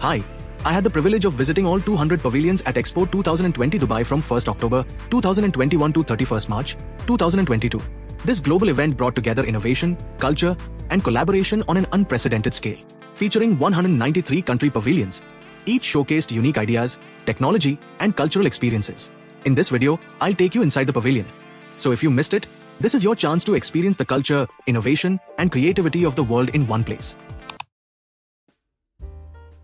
Hi, I had the privilege of visiting all 200 pavilions at Expo 2020 Dubai from 1st October 2021 to 31st March 2022. This global event brought together innovation, culture, and collaboration on an unprecedented scale. Featuring 193 country pavilions, each showcased unique ideas, technology, and cultural experiences. In this video, I'll take you inside the pavilion. So if you missed it, this is your chance to experience the culture, innovation, and creativity of the world in one place.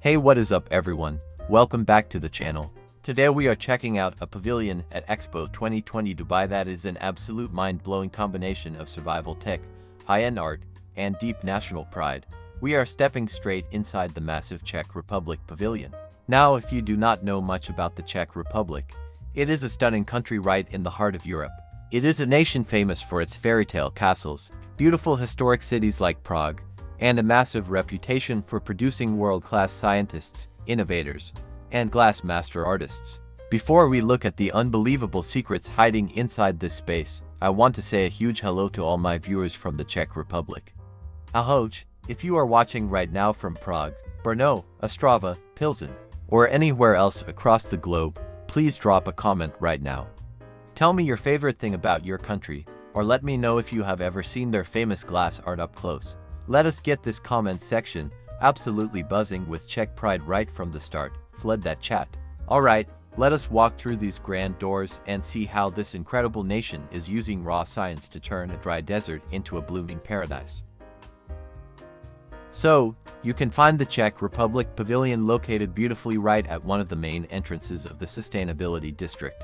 Hey, what is up everyone? Welcome back to the channel. Today we are checking out a pavilion at Expo 2020 Dubai that is an absolute mind-blowing combination of survival tech, high-end art, and deep national pride. We are stepping straight inside the massive Czech Republic pavilion. Now, if you do not know much about the Czech Republic, it is a stunning country right in the heart of Europe. It is a nation famous for its fairy tale castles, beautiful historic cities like Prague, and a massive reputation for producing world-class scientists, innovators, and glass master artists. Before we look at the unbelievable secrets hiding inside this space, I want to say a huge hello to all my viewers from the Czech Republic. Ahoj, if you are watching right now from Prague, Brno, Ostrava, Pilsen, or anywhere else across the globe, please drop a comment right now. Tell me your favorite thing about your country, or let me know if you have ever seen their famous glass art up close. Let us get this comment section absolutely buzzing with Czech pride right from the start. Flood that chat. Alright, let us walk through these grand doors and see how this incredible nation is using raw science to turn a dry desert into a blooming paradise. So, you can find the Czech Republic Pavilion located beautifully right at one of the main entrances of the Sustainability District.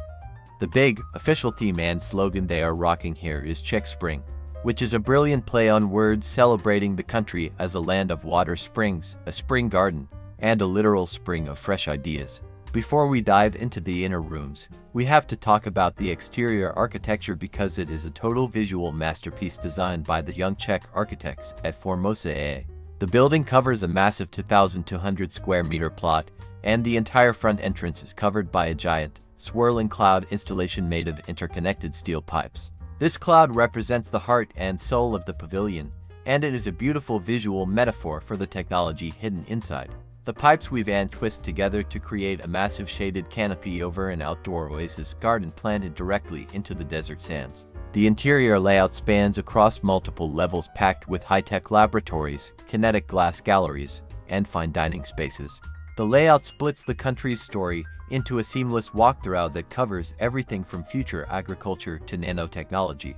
The big, official theme and slogan they are rocking here is Czech Spring, which is a brilliant play on words celebrating the country as a land of water springs, a spring garden, and a literal spring of fresh ideas. Before we dive into the inner rooms, we have to talk about the exterior architecture because it is a total visual masterpiece designed by the young Czech architects at Formosa AA. The building covers a massive 2,200 square meter plot, and the entire front entrance is covered by a giant, swirling cloud installation made of interconnected steel pipes. This cloud represents the heart and soul of the pavilion, and it is a beautiful visual metaphor for the technology hidden inside. The pipes weave and twist together to create a massive shaded canopy over an outdoor oasis garden planted directly into the desert sands. The interior layout spans across multiple levels packed with high-tech laboratories, kinetic glass galleries, and fine dining spaces. The layout splits the country's story into a seamless walkthrough that covers everything from future agriculture to nanotechnology.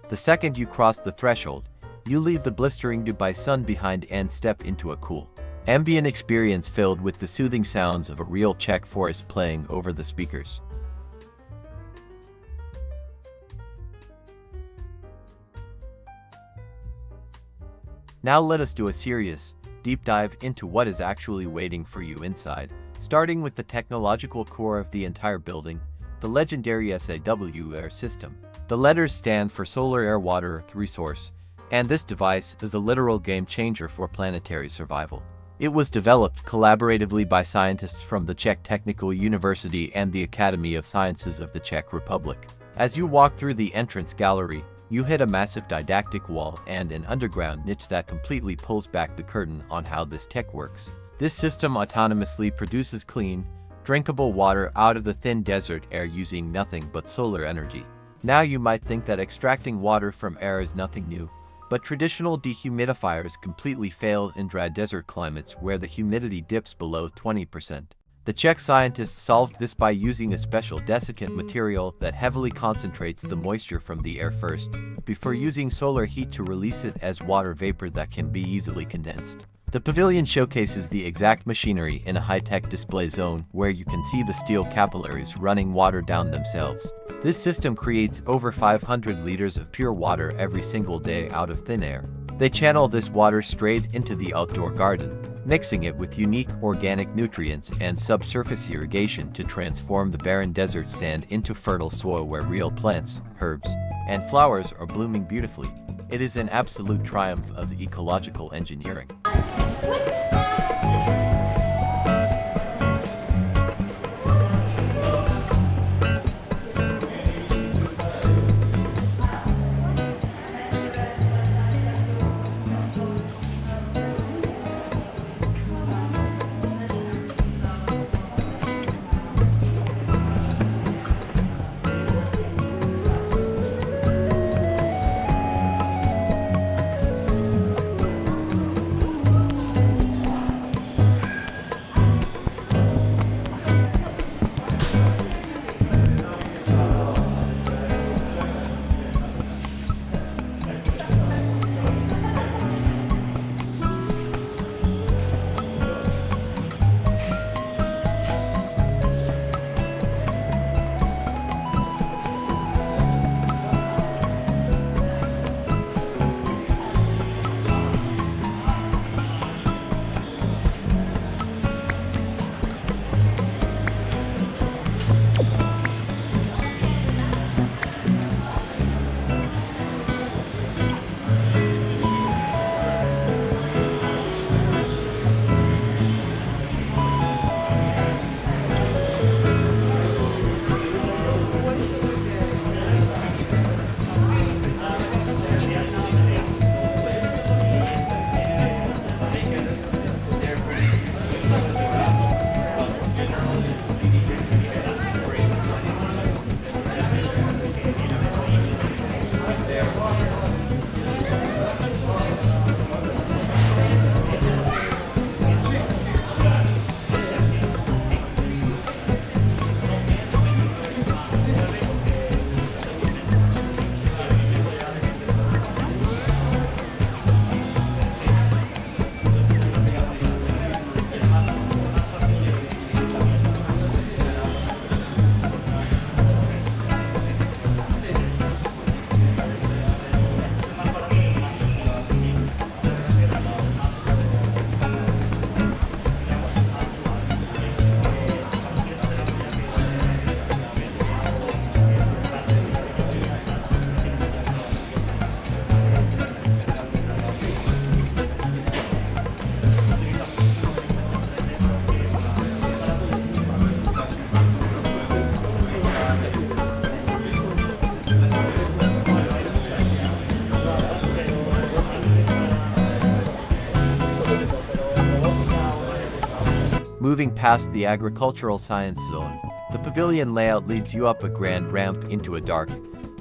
The second you cross the threshold, you leave the blistering Dubai sun behind and step into a cool, ambient experience filled with the soothing sounds of a real Czech forest playing over the speakers. Now let us do a serious, deep dive into what is actually waiting for you inside. Starting with the technological core of the entire building, the legendary SAW system. The letters stand for Solar Air Water Earth Resource, and this device is a literal game changer for planetary survival. It was developed collaboratively by scientists from the Czech Technical University and the Academy of Sciences of the Czech Republic. As you walk through the entrance gallery, you hit a massive didactic wall and an underground niche that completely pulls back the curtain on how this tech works. This system autonomously produces clean, drinkable water out of the thin desert air using nothing but solar energy. Now you might think that extracting water from air is nothing new, but traditional dehumidifiers completely fail in dry desert climates where the humidity dips below 20%. The Czech scientists solved this by using a special desiccant material that heavily concentrates the moisture from the air first, before using solar heat to release it as water vapor that can be easily condensed. The pavilion showcases the exact machinery in a high-tech display zone where you can see the steel capillaries running water down themselves. This system creates over 500 liters of pure water every single day out of thin air. They channel this water straight into the outdoor garden, mixing it with unique organic nutrients and subsurface irrigation to transform the barren desert sand into fertile soil where real plants, herbs, and flowers are blooming beautifully. It is an absolute triumph of ecological engineering. Moving past the agricultural science zone, the pavilion layout leads you up a grand ramp into a dark,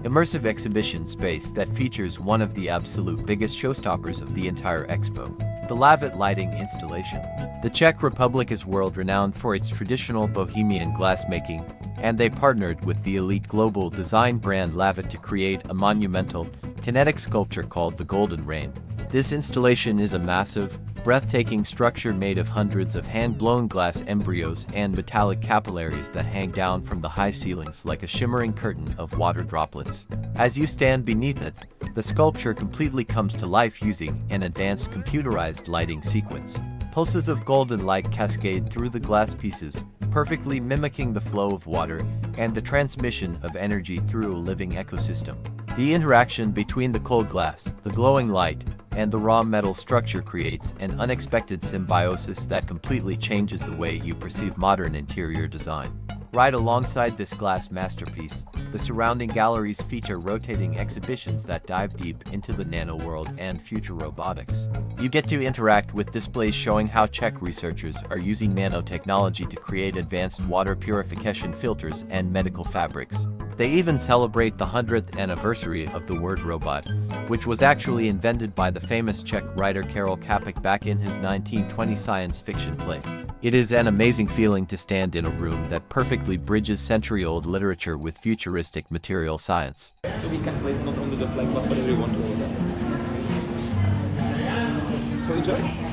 immersive exhibition space that features one of the absolute biggest showstoppers of the entire expo, the lavish lighting installation. The Czech Republic is world-renowned for its traditional Bohemian glassmaking, and they partnered with the elite global design brand Lavitt to create a monumental, kinetic sculpture called the Golden Rain. This installation is a massive, breathtaking structure made of hundreds of hand-blown glass embryos and metallic capillaries that hang down from the high ceilings like a shimmering curtain of water droplets. As you stand beneath it, the sculpture completely comes to life using an advanced computerized lighting sequence. Pulses of golden light cascade through the glass pieces, perfectly mimicking the flow of water and the transmission of energy through a living ecosystem. The interaction between the cold glass, the glowing light, and the raw metal structure creates an unexpected symbiosis that completely changes the way you perceive modern interior design. Right alongside this glass masterpiece, the surrounding galleries feature rotating exhibitions that dive deep into the nano world and future robotics. You get to interact with displays showing how Czech researchers are using nanotechnology to create advanced water purification filters and medical fabrics. They even celebrate the 100th anniversary of the word robot, which was actually invented by the famous Czech writer Karel Čapek back in his 1920 science fiction play. It is an amazing feeling to stand in a room that perfectly bridges century-old literature with futuristic material science. So we can play not only the flag, but whatever you want to do. So enjoy.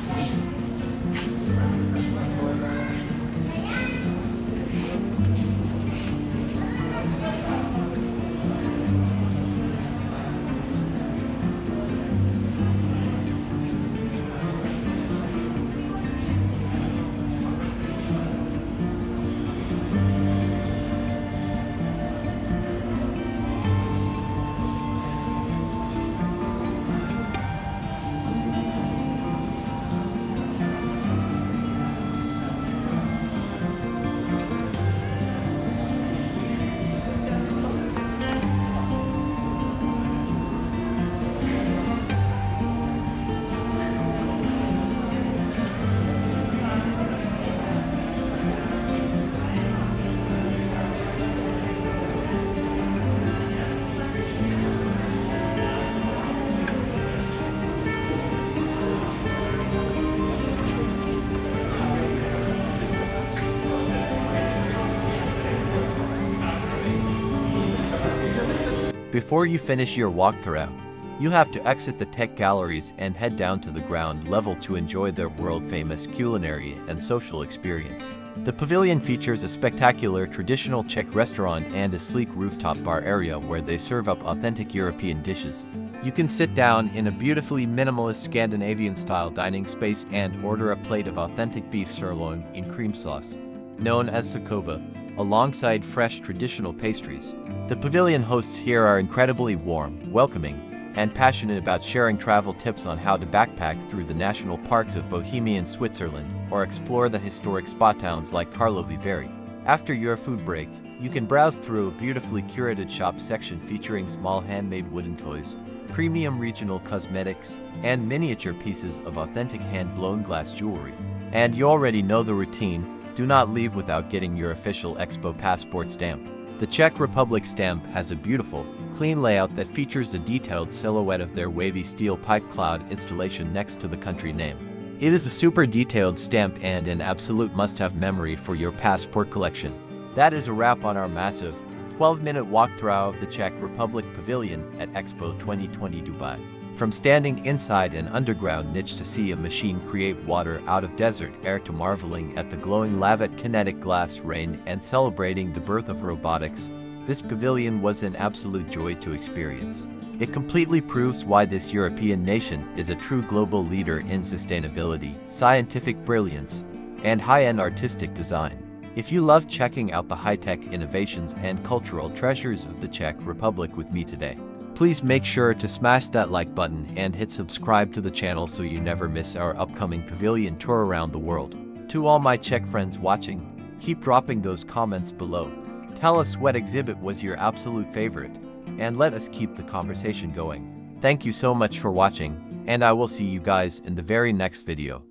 Before you finish your walkthrough, you have to exit the tech galleries and head down to the ground level to enjoy their world-famous culinary and social experience. The pavilion features a spectacular traditional Czech restaurant and a sleek rooftop bar area where they serve up authentic European dishes. You can sit down in a beautifully minimalist Scandinavian-style dining space and order a plate of authentic beef sirloin in cream sauce, known as sakova, alongside fresh traditional pastries. The pavilion hosts here are incredibly warm, welcoming, and passionate about sharing travel tips on how to backpack through the national parks of Bohemian Switzerland or explore the historic spa towns like Karlovy Vary. After your food break, you can browse through a beautifully curated shop section featuring small handmade wooden toys, premium regional cosmetics, and miniature pieces of authentic hand-blown glass jewelry. And you already know the routine. Do not leave without getting your official Expo passport stamp. The Czech Republic stamp has a beautiful, clean layout that features a detailed silhouette of their wavy steel pipe cloud installation next to the country name. It is a super detailed stamp and an absolute must-have memory for your passport collection. That is a wrap on our massive, 12-minute walkthrough of the Czech Republic Pavilion at Expo 2020 Dubai. From standing inside an underground niche to see a machine create water out of desert air to marveling at the glowing lavish kinetic glass rain and celebrating the birth of robotics, this pavilion was an absolute joy to experience. It completely proves why this European nation is a true global leader in sustainability, scientific brilliance, and high-end artistic design. If you love checking out the high-tech innovations and cultural treasures of the Czech Republic with me today, please make sure to smash that like button and hit subscribe to the channel so you never miss our upcoming pavilion tour around the world. To all my Czech friends watching, keep dropping those comments below. Tell us what exhibit was your absolute favorite, and let us keep the conversation going. Thank you so much for watching, and I will see you guys in the very next video.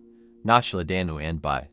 Nashledanu and bye.